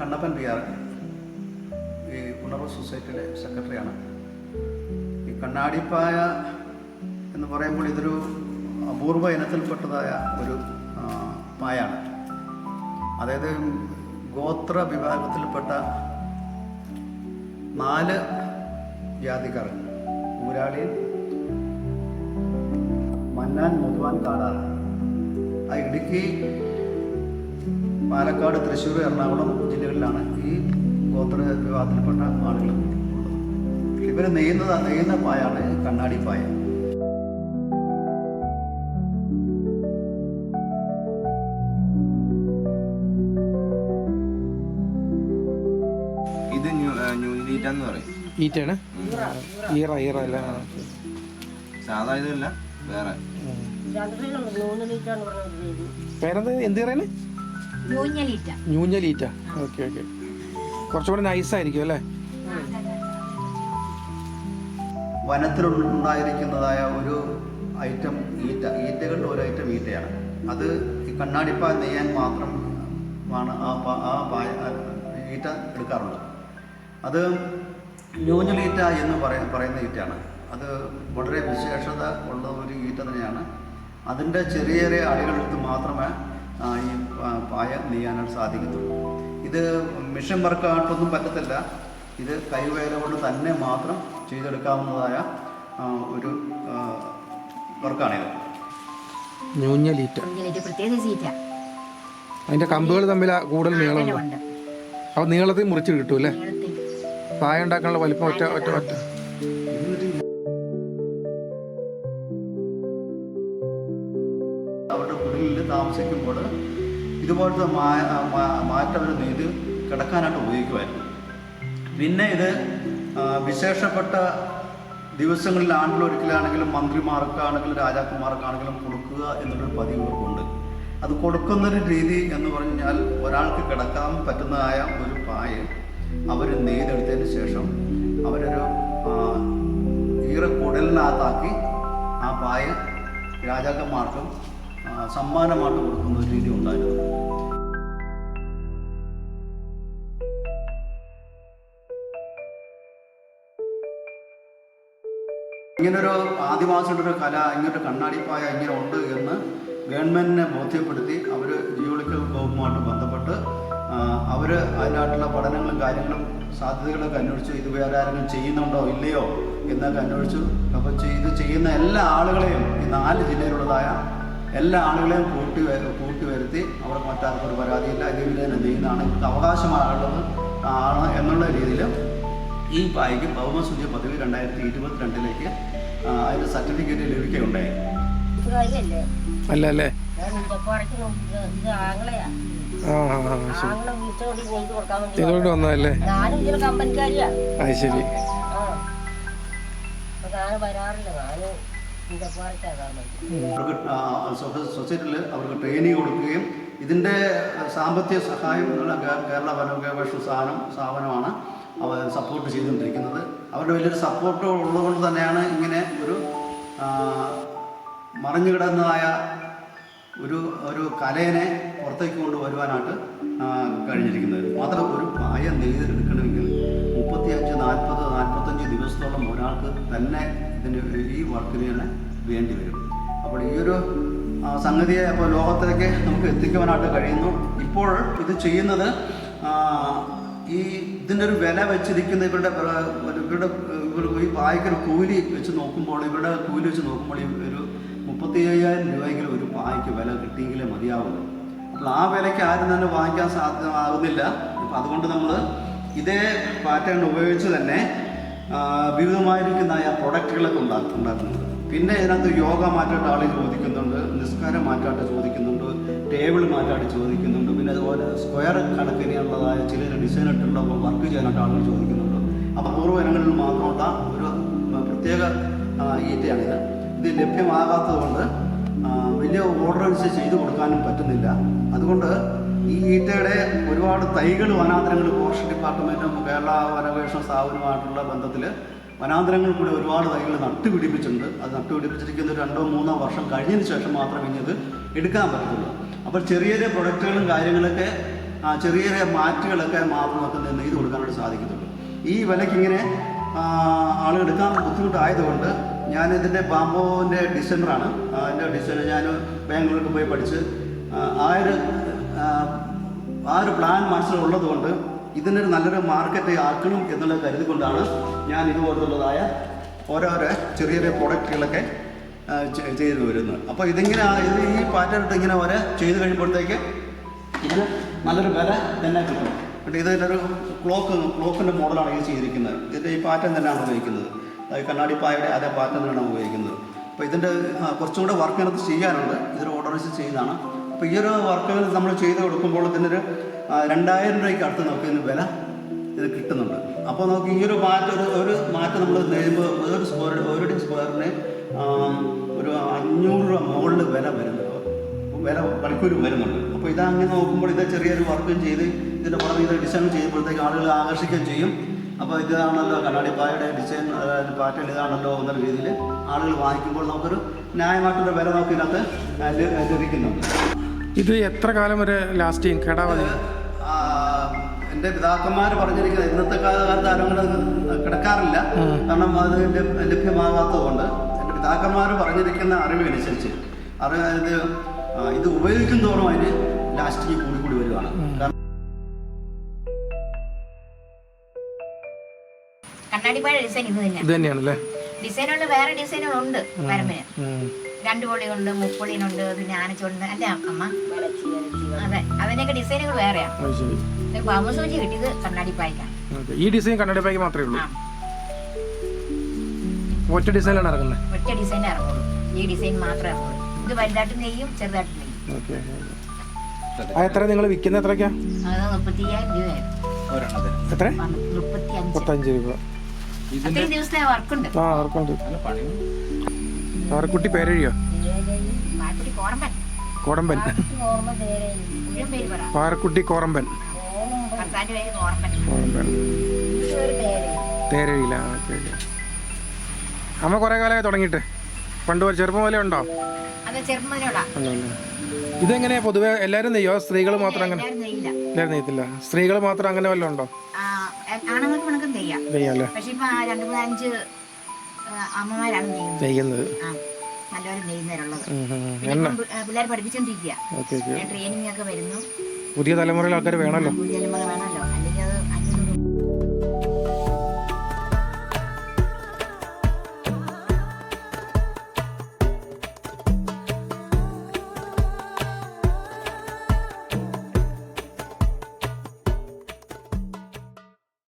Kannappan PR, ഈ ഉണർവ് സൊസൈറ്റിയുടെ സെക്രട്ടറിയാണ്. ഈ കണ്ണാടിപ്പായ എന്ന് പറയുമ്പോൾ ഇതൊരു അപൂർവ ഇനത്തിൽപ്പെട്ടതായ ഒരു പായാണ്. അതായത് ഗോത്ര വിഭാഗത്തിൽപ്പെട്ട 4 ജാതിക്കാർ, ഊരാളി, മന്നാൻ, മുതുവാൻ, കാടാർ, ആ ഇടുക്കി, പാലക്കാട്, തൃശ്ശൂർ, എറണാകുളം ജില്ലകളിലാണ് ഈ ഗോത്ര വിഭാഗത്തിൽപ്പെട്ട ആളുകൾ ഉള്ളത്. ഇവർ നെയ്യുന്ന പായാണ് കണ്ണാടി പായ. ഇത് ന്യൂലീറ്റാന്ന് പറയും. ഈറ്റാണ് ഈറ അല്ല, സാധാ ഇതല്ല, വേറെ പേരെന്ത്, എന്ത് പറയുന്നത്? ന്യൂഞ്ഞലീറ്റ. ഓക്കെ ഓക്കെ, കുറച്ചുകൂടെ നൈസായിരിക്കും അല്ലേ? വനത്തിലുണ്ടായിരിക്കുന്നതായ ഒരു ഐറ്റം ഈറ്റകളുടെ ഒരു ഐറ്റം ഈറ്റയാണ്. അത് ഈ കണ്ണാടിപ്പായ നെയ്യാൻ മാത്രമാണ് ആ പായ ഈറ്റ എടുക്കാറുള്ളത്. അത് ന്യൂഞ്ഞലീറ്റ എന്ന് പറയുന്ന ഈറ്റയാണ്. അത് വളരെ വിശേഷത ഉള്ള ഒരു ഈറ്റ തന്നെയാണ്. അതിൻ്റെ ചെറിയ ചെറിയ അടികളെടുത്ത് മാത്രമേ ഈ പായ നെയ്യാനായിട്ട് സാധിക്കത്തുള്ളൂ. ഇത് മിഷൻ വർക്കായിട്ടൊന്നും പറ്റത്തില്ല. ഇത് കൈവേല കൊണ്ട് തന്നെ മാത്രം ചെയ്തെടുക്കാവുന്നതായ ഒരു വർക്കാണിത്. ന്യൂഞ്ഞലീറ്റ. അതിൻ്റെ കമ്പുകൾ തമ്മിൽ കൂടുതൽ നീളമുണ്ട്. അപ്പോൾ നീളത്തിൽ മുറിച്ച് കിട്ടും അല്ലേ? പായ ഉണ്ടാക്കാനുള്ള വലിപ്പം ഒറ്റ. അവരുടെ കുടിലിൽ താമസിക്കുമ്പോൾ ഇതുപോലത്തെ മാറ്റം അവർ നെയ്ത് കിടക്കാനായിട്ട് ഉപയോഗിക്കുമായിരുന്നു. പിന്നെ ഇത് വിശേഷപ്പെട്ട ദിവസങ്ങളിൽ ആണ്ടിലൊരിക്കലാണെങ്കിലും മന്ത്രിമാർക്കാണെങ്കിലും രാജാക്കന്മാർക്കാണെങ്കിലും കൊടുക്കുക എന്നുള്ളൊരു പതിവുണ്ട്. അത് കൊടുക്കുന്നൊരു രീതി എന്ന് പറഞ്ഞാൽ ഒരാൾക്ക് കിടക്കാൻ പറ്റുന്നതായ ഒരു പായ അവർ നെയ്തെടുത്തതിന് ശേഷം അവരൊരു കുടലിനകത്താക്കി ആ പായ രാജാക്കന്മാർക്കും സമ്മാനമായിട്ട് കൊടുക്കുന്ന ഒരു രീതി ഉണ്ടായിരുന്നു. ഇങ്ങനൊരു ആദിവാസിയുടെ ഒരു കല, ഇങ്ങനൊരു കണ്ണാടിപ്പായ ഇങ്ങനെ ഉണ്ട് എന്ന് ഗവൺമെൻറ്റിനെ ബോധ്യപ്പെടുത്തി അവർ ജിയോളജിക്കൽ വകുപ്പുമായിട്ട് ബന്ധപ്പെട്ട് അവർ അതിനായിട്ടുള്ള പഠനങ്ങളും കാര്യങ്ങളും സാധ്യതകളൊക്കെ അന്വേഷിച്ചു. ഇത് വേറെ ആരെങ്കിലും ചെയ്യുന്നുണ്ടോ ഇല്ലയോ എന്നൊക്കെ അന്വേഷിച്ചു. അപ്പോൾ ഇത് ചെയ്യുന്ന എല്ലാ ആളുകളെയും, ഈ 4 ജില്ലയിലുള്ളതായ എല്ലാ ആളുകളെയും കൂട്ടി വരുത്തി അവർക്ക് മറ്റാർക്കും ഒരു പരാതിയില്ല, ഇതിൽ തന്നെ നെയ്യുന്നതാണ്, ഇവർക്ക് അവകാശമായുള്ളത് ആണ് എന്നുള്ള രീതിയിൽ ഈ പായ്ക്ക് ഭൗമസൂചി പദവി 2022 അതിൻ്റെ സർട്ടിഫിക്കറ്റ് ലഭിക്കുകയുണ്ടായി. അല്ല അല്ലേ? ഇതുകൊണ്ട് വന്നതല്ലേ? അത് ശരി. സൊസൈറ്റിയിൽ അവർക്ക് ട്രെയിനിങ് കൊടുക്കുകയും ഇതിൻ്റെ സാമ്പത്തിക സഹായം കേരള വനഗവേഷണ സ്ഥാപനമാണ് അവർ സപ്പോർട്ട് ചെയ്തുകൊണ്ടിരിക്കുന്നത്. അവരുടെ വലിയൊരു സപ്പോർട്ട് ഉള്ളതുകൊണ്ട് തന്നെയാണ് ഇങ്ങനെ ഒരു മറിഞ്ഞു കിടന്നതായ ഒരു കലയെ പുറത്തേക്ക് കൊണ്ടുവരുവാനായിട്ട് കഴിഞ്ഞിരിക്കുന്നത്. മാത്രം ഒരു പായ നെയ്തെടുക്കണമെങ്കിൽ 35-40-45 ദിവസത്തോളം ഒരാൾക്ക് തന്നെ ഈ വർക്കിന് തന്നെ വേണ്ടി വരും. അപ്പോൾ ഈ ഒരു സംഗതിയെ അപ്പോൾ ലോകത്തിലേക്ക് നമുക്ക് എത്തിക്കുവാനായിട്ട് കഴിയുന്നു. ഇപ്പോൾ ഇത് ചെയ്യുന്നത് ഇതിൻ്റെ ഒരു വില വെച്ചിരിക്കുന്ന ഇവരുടെ ഈ പായ്ക്കൊരു കൂലി വെച്ച് നോക്കുമ്പോൾ, ഇവരുടെ കൂലി വെച്ച് നോക്കുമ്പോൾ ഒരു 35,000 രൂപയെങ്കിലും ഒരു പായ്ക്ക് വില കിട്ടിയെങ്കിലേ മതിയാവുള്ളൂ. അപ്പോൾ ആ വിലയ്ക്ക് ആരും തന്നെ വാങ്ങിക്കാൻ സാധ്യമാകുന്നില്ല. അപ്പോൾ അതുകൊണ്ട് നമ്മൾ ഇതേ പാറ്റേൺ ഉപയോഗിച്ച് തന്നെ വിവിധമായിരിക്കുന്ന പ്രൊഡക്റ്റുകളൊക്കെ ഉണ്ടാക്കുന്നുണ്ട്. പിന്നെ ഇതിനകത്ത് യോഗ മാറ്റായിട്ട് ആൾ ചോദിക്കുന്നുണ്ട്, നിസ്കാരം മാറ്റായിട്ട് ചോദിക്കുന്നുണ്ട്, ടേബിൾ മാറ്റായിട്ട് ചോദിക്കുന്നുണ്ട്. പിന്നെ അതുപോലെ സ്ക്വയർ കണക്കിനുള്ളതായ ചില ഡിസൈനായിട്ടുള്ള വർക്ക് ചെയ്യാനായിട്ട് ആളുകൾ ചോദിക്കുന്നുണ്ട്. അപ്പോൾ പൂർവ്വ ഇനങ്ങളിൽ മാത്രമുള്ള ഒരു പ്രത്യേക ഈറ്റയാണിത്. ഇത് ലഭ്യമാകാത്തത് കൊണ്ട് വലിയ ഓർഡർ അനുസരിച്ച് ചെയ്തു കൊടുക്കാനും പറ്റുന്നില്ല. അതുകൊണ്ട് ഈ ഈറ്റയുടെ ഒരുപാട് തൈകൾ വനാന്തരങ്ങൾ ഫോറസ്റ്റ് ഡിപ്പാർട്ട്മെൻറ്റും കേരള വനഗവേഷണ സ്ഥാപനവുമായിട്ടുള്ള ബന്ധത്തിൽ വനാന്തരങ്ങൾ കൂടി ഒരുപാട് തൈകൾ നട്ടുപിടിപ്പിച്ചിട്ടുണ്ട്. അത് നട്ടുപിടിപ്പിച്ചിരിക്കുന്ന 2-3 വർഷം കഴിഞ്ഞതിന് ശേഷം മാത്രമേ ഇനി ഇത് എടുക്കാൻ പറ്റത്തുള്ളൂ. അപ്പോൾ ചെറിയ ചെറിയ പ്രൊഡക്റ്റുകളും കാര്യങ്ങളൊക്കെ ചെറിയ ചെറിയ മാറ്റുകളൊക്കെ മാത്രമൊക്കെ നെയ്ത് കൊടുക്കാനായിട്ട് സാധിക്കത്തുള്ളൂ. ഈ വിലയ്ക്ക് ഇങ്ങനെ ആളുകൾ എടുക്കാൻ ബുദ്ധിമുട്ടായതുകൊണ്ട് ഞാൻ ഇതിൻ്റെ ബാംബോൻ്റെ ഡിസൈനറാണ്. അതിൻ്റെ ഡിസൈനർ ഞാൻ ബാംഗ്ലൂരിൽ പോയി പഠിച്ച് ആ ഒരു പ്ലാൻ മനസ്സിലുള്ളതുകൊണ്ട് ഇതിനൊരു നല്ലൊരു മാർക്കറ്റ് ആക്കണം എന്നുള്ള കരുതി കൊണ്ടാണ് ഞാൻ ഇതുപോലുള്ളതായ ഓരോരോ ചെറിയ ചെറിയ പ്രൊഡക്റ്റുകളൊക്കെ ചെയ്തു വരുന്നത്. അപ്പോൾ ഇത് ഈ പാറ്റേൺ ഇങ്ങനെ വരെ ചെയ്ത് കഴിയുമ്പോഴത്തേക്ക് ഇതിന് നല്ലൊരു വില തന്നെ കിട്ടും. എന്നിട്ട് ഇതിൻ്റെ ഒരു ക്ലോക്കിൻ്റെ മോഡലാണ് ഇത് ചെയ്തിരിക്കുന്നത്. ഇതിൻ്റെ ഈ പാറ്റേൺ തന്നെയാണ് ഉപയോഗിക്കുന്നത്. കണ്ണാടി പായയുടെ അതേ പാറ്റേൺ തന്നെയാണ് ഉപയോഗിക്കുന്നത്. അപ്പോൾ ഇതിൻ്റെ കുറച്ചും കൂടെ വർക്ക് അതിനകത്ത് ചെയ്യാനുണ്ട്. ഇതൊരു ഓർഡറൈസ് ചെയ്താണ്. അപ്പോൾ ഈ ഒരു വർക്കുകൾ നമ്മൾ ചെയ്ത് കൊടുക്കുമ്പോൾ ഇതിനൊരു 2000 രൂപയ്ക്ക് അടുത്ത് നമുക്ക് ഇതിന് വില ഇത് കിട്ടുന്നുണ്ട്. അപ്പോൾ നമുക്ക് ഈ ഒരു മാറ്റം നമ്മൾ നെയ്യുമ്പോൾ ഒരു സ്ക്വയറിന് ഒരു 500 രൂപ മുകളിൽ വില പണിക്കൂരും വരുന്നുണ്ട്. അപ്പോൾ ഇതങ്ങനെ നോക്കുമ്പോൾ ഇത് ചെറിയൊരു വർക്കും ചെയ്ത് ഇതിൻ്റെ പുറമെ ഇത് ഡിസൈൻ ചെയ്യുമ്പോഴത്തേക്ക് ആളുകൾ ആകർഷിക്കുകയും ചെയ്യും. അപ്പോൾ ഇതാണല്ലോ കണ്ണാടിപ്പായയുടെ ഡിസൈൻ പാറ്റേൺ ഇതാണല്ലോ എന്നുള്ള രീതിയിൽ ആളുകൾ വാങ്ങിക്കുമ്പോൾ നമുക്കൊരു ന്യായമായിട്ടുള്ള വില നമുക്ക് ഇതിനകത്ത് ലഭിക്കുന്നുണ്ട്. ഇത് എത്ര കാലം വരെ ലാസ്റ്റ് ചെയ്യും? കേടാവാതെ? എൻ്റെ പിതാക്കന്മാർ പറഞ്ഞിരിക്കുന്നത് ഇന്നത്തെ കാലത്ത് ആരും കിടക്കാറില്ല, കാരണം അത് ലഭ്യമാകാത്തത് കൊണ്ട്. എൻ്റെ പിതാക്കന്മാർ പറഞ്ഞിരിക്കുന്ന അറിവനുസരിച്ച് ഇത് ഉപയോഗിക്കും തോറും അതിന് ലാസ്റ്റിക്ക് കൂടി വരുവാണ്. കണ്ണാടിപ്പായ ഡിസൈൻ ഇത് തന്നെയാണല്ലേ? ഡിസൈനുണ്ട്, വേറെ ഡിസൈനുകളുണ്ട്. വരമ്പിന് 2 പൊളിയുണ്ട്, 30 പൊളിയുണ്ട്, പിന്നെ ആനച്ചുണ്ട്. അല്ലേ അമ്മ? അതെ, അതിനൊക്കെ ഡിസൈനുകൾ വേറെയാണ്. ബാമ്പു സൂചി കിട്ടിയത് കണ്ണാടിപ്പായ്ക്കാണ്. ഈ ഡിസൈൻ കണ്ണാടിപ്പായ്ക്ക് മാത്രമേ ഉള്ളൂ? ഒറ്റ ഡിസൈനാണ് ഇറങ്ങുന്നത്? ഒറ്റ ഡിസൈൻ ഇറങ്ങുള്ളൂ. ഈ ഡിസൈൻ മാത്രമേ ഇറങ്ങുള്ളൂ. ഇത് വലുതായിട്ട് നെയ്യും ചെറുതായിട്ട് നെയ്യും. എത്ര നിങ്ങൾ വിൽക്കുന്നത്? എത്രയ്ക്കാ? അത് 35,000 രൂപയാണ്. എത്ര? 35 രൂപ. അത്രയും ദിവസത്തെ വർക്കുണ്ട്. പാറക്കുട്ടി പേരെഴിയോ? കോടമ്പൻ. പാറക്കുട്ടി കോറമ്പൻ. തേരഴിയില്ല. അമ്മ കുറെ കാലമായി തുടങ്ങിയിട്ട്? പണ്ട് ചെറുപ്പം പോലെ ഉണ്ടോ? ഇതെങ്ങനെയാ പൊതുവെ എല്ലാവരും നെയ്യോ? സ്ത്രീകൾ മാത്രം അങ്ങനെ? എല്ലാവരും നെയ്യത്തില്ല. സ്ത്രീകൾ മാത്രം അങ്ങനെ വല്ലതും ഉണ്ടോ? നെയ്യാല്ലേ? നെയ്യുന്നത് പുതിയ തലമുറയിൽ ആൾക്കാർ വേണമല്ലോ.